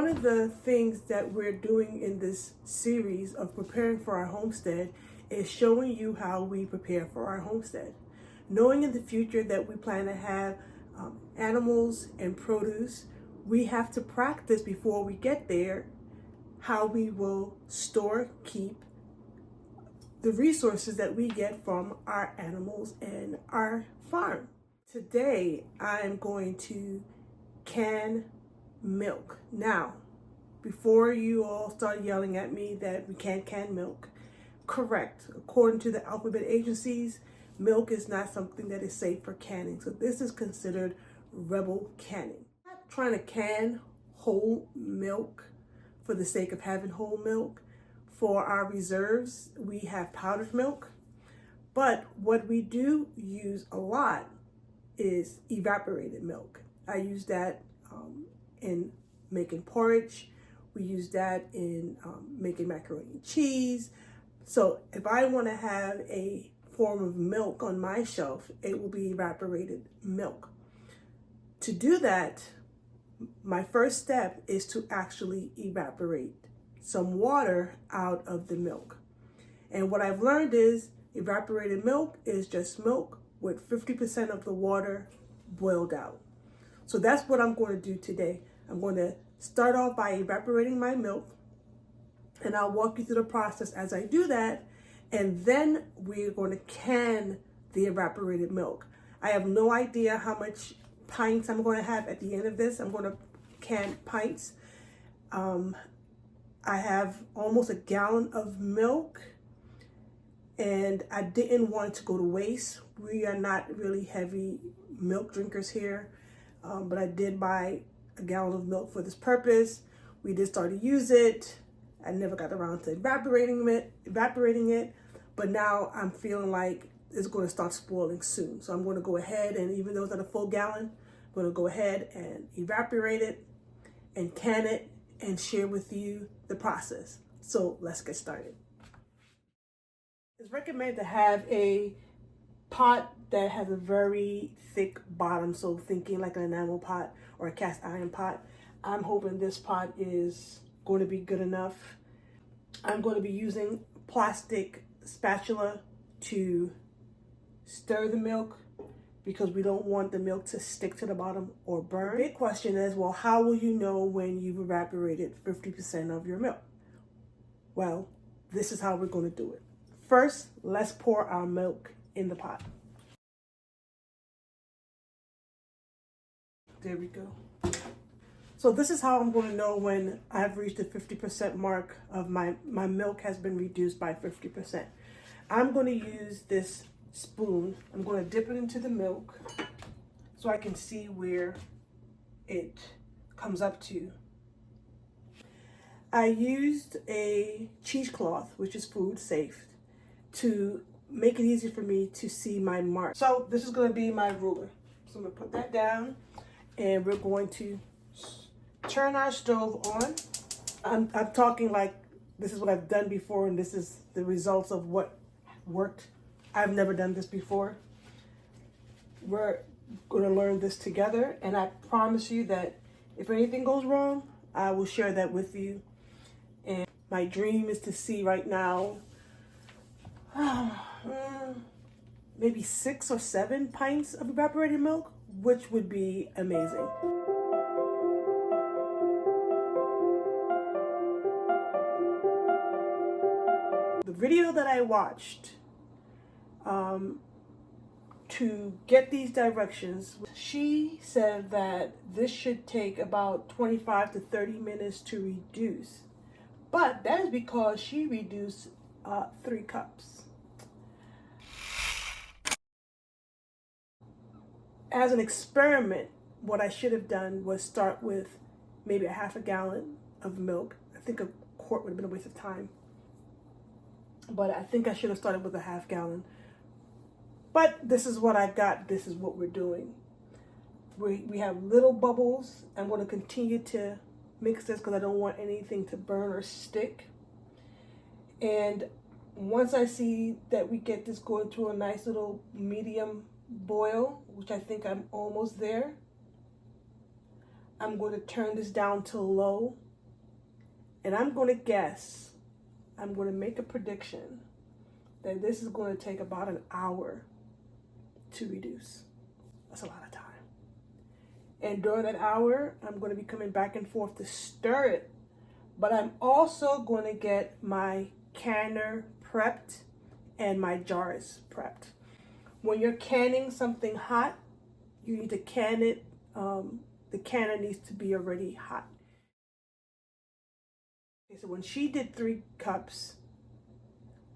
one of the things that we're doing in this series of preparing for our homestead is showing you how we prepare for our homestead. Knowing in the future that we plan to have animals and produce, we have to practice before we get there how we will store, keep the resources that we get from our animals and our farm. Today, I am going to can milk. Now, before you all start yelling at me that we can't can milk, correct. According to the alphabet agencies, milk is not something that is safe for canning. So this is considered rebel canning. I'm not trying to can whole milk for the sake of having whole milk. For our reserves, we have powdered milk. But what we do use a lot is evaporated milk. I use that in making porridge. We use that in making macaroni and cheese. So if I want to have a form of milk on my shelf, it will be evaporated milk. To do that, my first step is to actually evaporate some water out of the milk. And what I've learned is evaporated milk is just milk with 50% of the water boiled out. So that's what I'm going to do today. I'm going to start off by evaporating my milk, and I'll walk you through the process as I do that. And then we're going to can the evaporated milk. I have no idea how much pints I'm going to have at the end of this. I'm going to can pints. I have almost a gallon of milk, and I didn't want it to go to waste. We are not really heavy milk drinkers here, but I did buy a gallon of milk for this purpose. We did start to use it. I never got around to evaporating it, but now I'm feeling like it's going to start spoiling soon. So I'm going to go ahead, and even though it's not a full gallon, I'm going to go ahead and evaporate it and can it and share with you the process. So let's get started. It's recommended to have a pot that has a very thick bottom, so thinking like an enamel pot or a cast iron pot. I'm hoping this pot is going to be good enough. I'm going to be using plastic spatula to stir the milk because we don't want the milk to stick to the bottom or burn. The big question is, well, how will you know when you've evaporated 50% of your milk? Well, this is how we're going to do it. First, let's pour our milk in the pot. There we go. So this is how I'm going to know when I've reached the 50% mark of my milk has been reduced by 50%. I'm going to use this spoon. I'm going to dip it into the milk so I can see where it comes up to. I used a cheesecloth, which is food safe, to make it easy for me to see my mark. So this is going to be my ruler. So I'm going to put that down, and we're going to turn our stove on. I'm talking like this is what I've done before, and this is the results of what worked. I've never done this before. We're going to learn this together, and I promise you that if anything goes wrong, I will share that with you. And my dream is to see right now maybe 6 or 7 pints of evaporated milk, which would be amazing. The video that I watched to get these directions, she said that this should take about 25 to 30 minutes to reduce. But that is because she reduced 3 cups. As an experiment, what I should have done was start with maybe a half a gallon of milk. I think a quart would have been a waste of time. But I think I should have started with a half gallon. But this is what I got. This is what we're doing. We have little bubbles. I'm going to continue to mix this because I don't want anything to burn or stick. And once I see that we get this going to a nice little medium boil, which I think I'm almost there, I'm going to turn this down to low And I'm going to guess, I'm going to make a prediction that this is going to take about an hour to reduce. That's a lot of time. And during that hour, I'm going to be coming back and forth to stir it. But I'm also going to get my canner prepped and my jars prepped. When you're canning something hot, you need to can it. The canner needs to be already hot. Okay, so when she did 3 cups,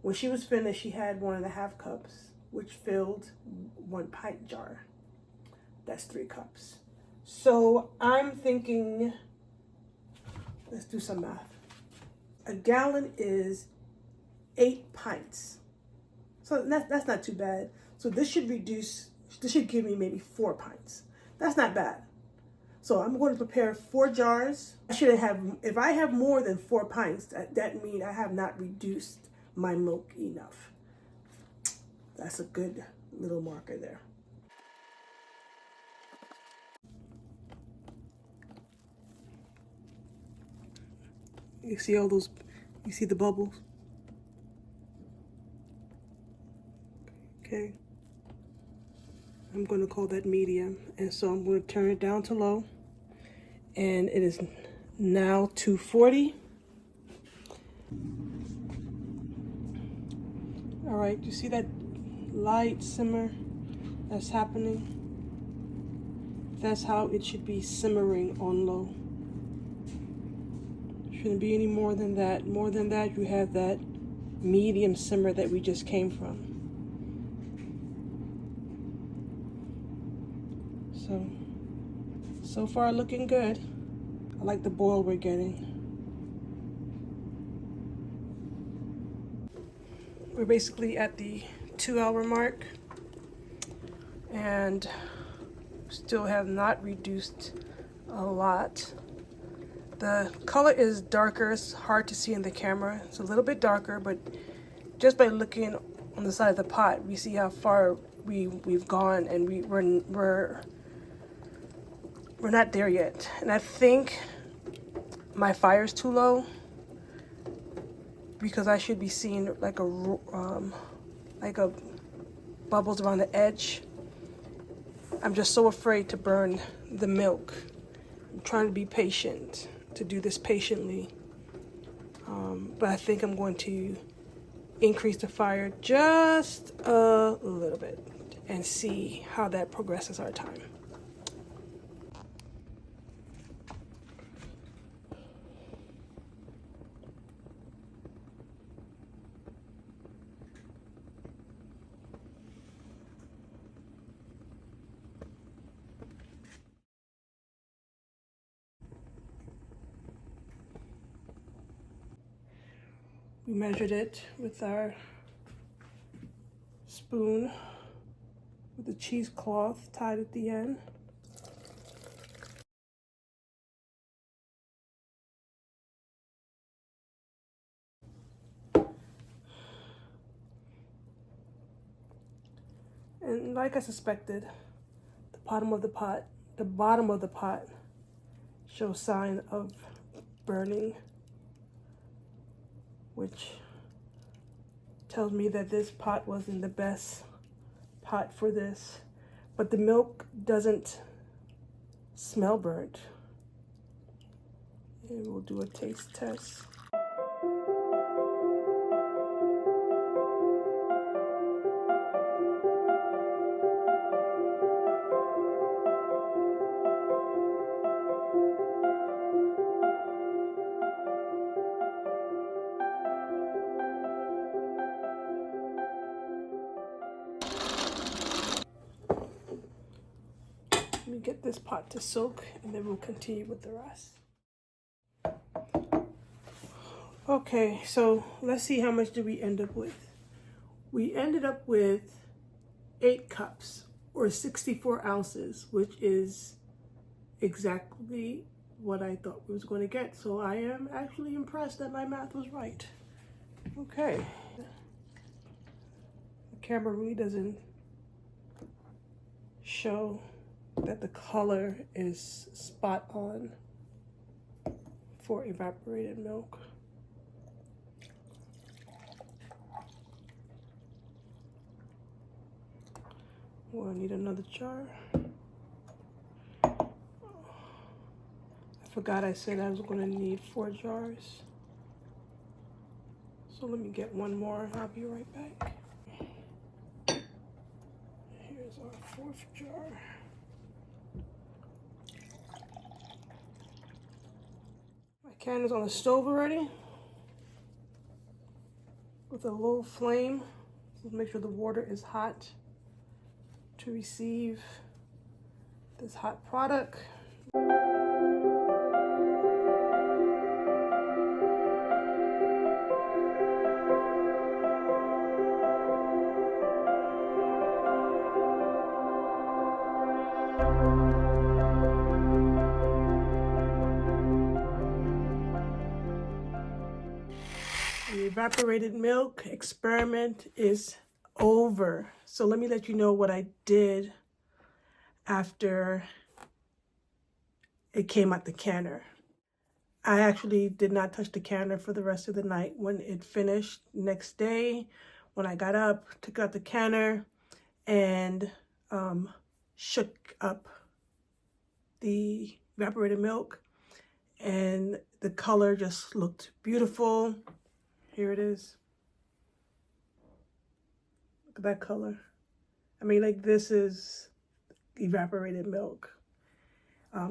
when she was finished, she had 1.5 cups, which filled 1 pint jar. That's 3 cups. So I'm thinking, let's do some math. A gallon is 8 pints. So that's not too bad. So this should give me maybe 4 pints. That's not bad. So I'm going to prepare 4 jars. If I have more than 4 pints, that means I have not reduced my milk enough. That's a good little marker there. You see all those, you see the bubbles? Okay. I'm going to call that medium. And so I'm going to turn it down to low. And it is now 240. All right, you see that light simmer that's happening? That's how it should be simmering on low. Shouldn't be any more than that. More than that, you have that medium simmer that we just came from. So far looking good. I like the boil we're getting. We're basically at the 2-hour mark and still have not reduced a lot. The color is darker. It's hard to see in the camera. It's a little bit darker, but just by looking on the side of the pot, we see how far we've gone, and we're not there yet. And I think my fire's too low because I should be seeing like a bubbles around the edge. I'm just so afraid to burn the milk. I'm trying to be patient, to do this patiently. But I think I'm going to increase the fire just a little bit and see how that progresses our time. We measured it with our spoon with the cheesecloth tied at the end. And like I suspected, the bottom of the pot shows sign of burning, which tells me that this pot wasn't the best pot for this. But the milk doesn't smell burnt. And we'll do a taste test. Let me get this pot to soak, and then we'll continue with the rest. Okay, so let's see how much did we end up with. We ended up with 8 cups or 64 ounces, which is exactly what I thought we was going to get. So I am actually impressed that my math was right. Okay. The camera really doesn't show that the color is spot on for evaporated milk. Well, I need another jar. I forgot I said I was going to need 4 jars. So let me get one more and I'll be right back. Here's our 4th jar. My can is on the stove already with a low flame. So make sure the water is hot to receive this hot product. The evaporated milk experiment is over. So let me let you know what I did after it came out the canner. I actually did not touch the canner for the rest of the night. When it finished, next day, when I got up, took out the canner and shook up the evaporated milk, and the color just looked beautiful. Here it is. Look at that color. I mean, like, this is evaporated milk.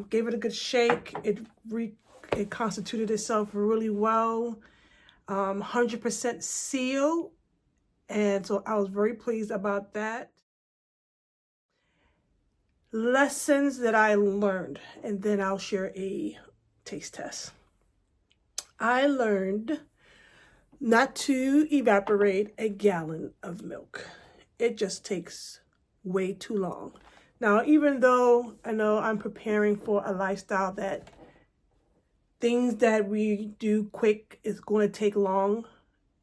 Gave it a good shake. It constituted itself really well. 100% sealed. And so I was very pleased about that. Lessons that I learned, and then I'll share a taste test. I learned not to evaporate a gallon of milk. It just takes way too long. Now, even though I know I'm preparing for a lifestyle that things that we do quick is going to take long,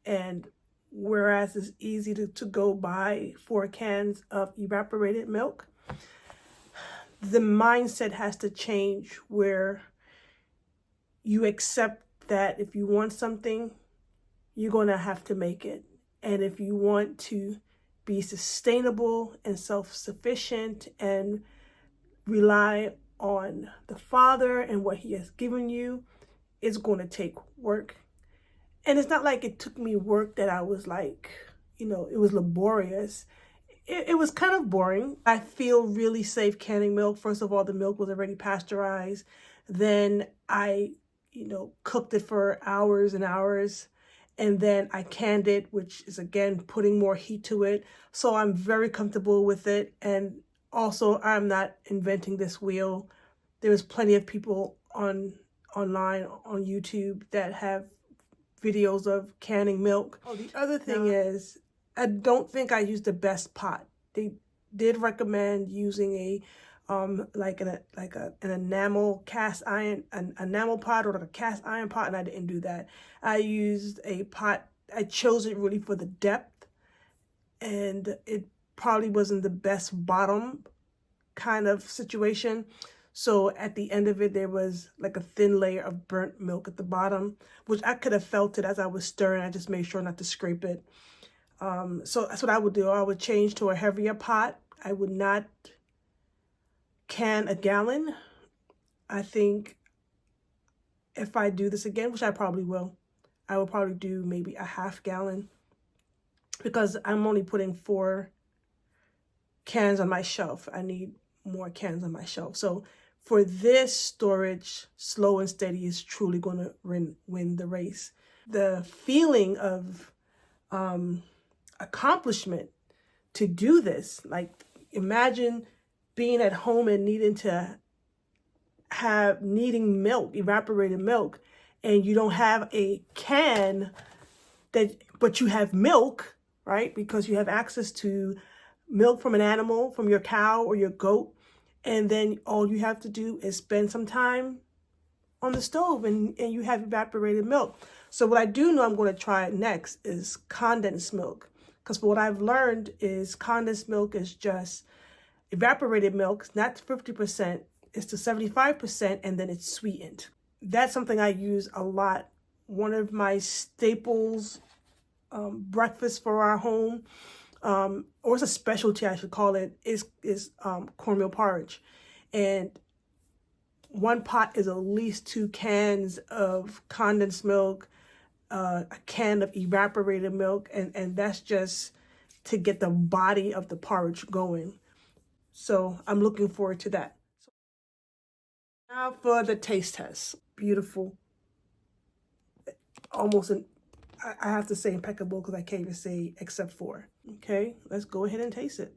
and whereas it's easy to go buy 4 cans of evaporated milk, the mindset has to change where you accept that if you want something, you're going to have to make it. And if you want to be sustainable and self-sufficient and rely on the Father and what He has given you, it's going to take work. And it's not like it took me work that I was like, it was laborious. It was kind of boring. I feel really safe canning milk. First of all, the milk was already pasteurized. Then I, cooked it for hours and hours. And then I canned it, which is, again, putting more heat to it. So I'm very comfortable with it. And also, I'm not inventing this wheel. There's plenty of people online, on YouTube, that have videos of canning milk. Oh, the other thing is, I don't think I used the best pot. They did recommend using a an enamel cast iron, an enamel pot or like a cast iron pot, and I didn't do that. I used a pot. I chose it really for the depth, and it probably wasn't the best bottom kind of situation. So at the end of it, there was like a thin layer of burnt milk at the bottom, which I could have felt it as I was stirring. I just made sure not to scrape it. So that's what I would do. I would change to a heavier pot. I would not can a gallon. I think if I do this again, which I probably will, I will probably do maybe a half gallon, because I'm only putting 4 cans on my shelf. I need more cans on my shelf. So for this storage, slow and steady is truly going to win the race. The feeling of accomplishment to do this, like, imagine being at home and needing milk, evaporated milk, and you don't have a can but you have milk, right? Because you have access to milk from an animal, from your cow or your goat, and then all you have to do is spend some time on the stove and you have evaporated milk. So what I do know I'm going to try next is condensed milk, because what I've learned is condensed milk is just evaporated milk, not 50%, it's to 75%, and then it's sweetened. that's something I use a lot. One of my staples, breakfast for our home, or it's a specialty I should call it, is cornmeal porridge. And one pot is at least 2 cans of condensed milk, a can of evaporated milk, and that's just to get the body of the porridge going. So I'm looking forward to that. Now for the taste test. Beautiful. Almost I have to say impeccable because I can't even say except for. Okay, let's go ahead and taste it.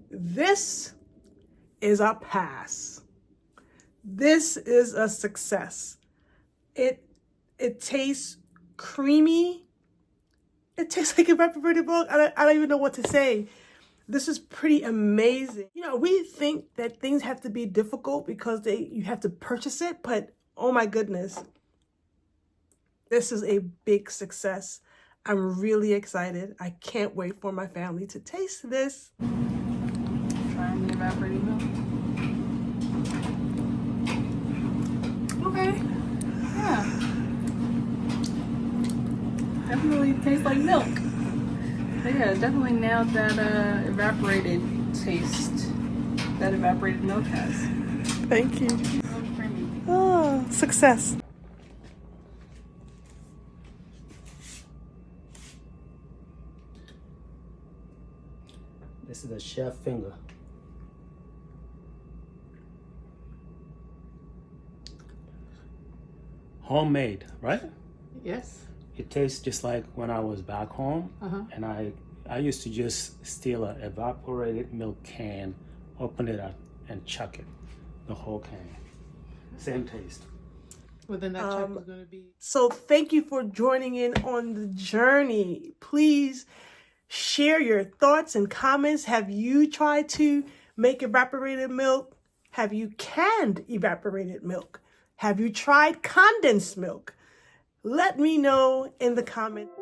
This is a pass. This is a success. It tastes creamy. It tastes like evaporated milk. I don't even know what to say. This is pretty amazing. You know, we think that things have to be difficult because you have to purchase it, but oh my goodness, this is a big success. I'm really excited. I can't wait for my family to taste this. Trying the evaporated milk. Okay. Yeah. Definitely tastes like milk. But yeah, definitely nailed that evaporated taste that evaporated milk has. Thank you. Really creamy. Oh, success. This is the chef finger. Homemade, right? Yes. It tastes just like when I was back home, and I used to just steal an evaporated milk can, open it up, and chuck it, the whole can. Same taste. Well, then that check is going to be. So thank you for joining in on the journey. Please share your thoughts and comments. Have you tried to make evaporated milk? Have you canned evaporated milk? Have you tried condensed milk? Let me know in the comments.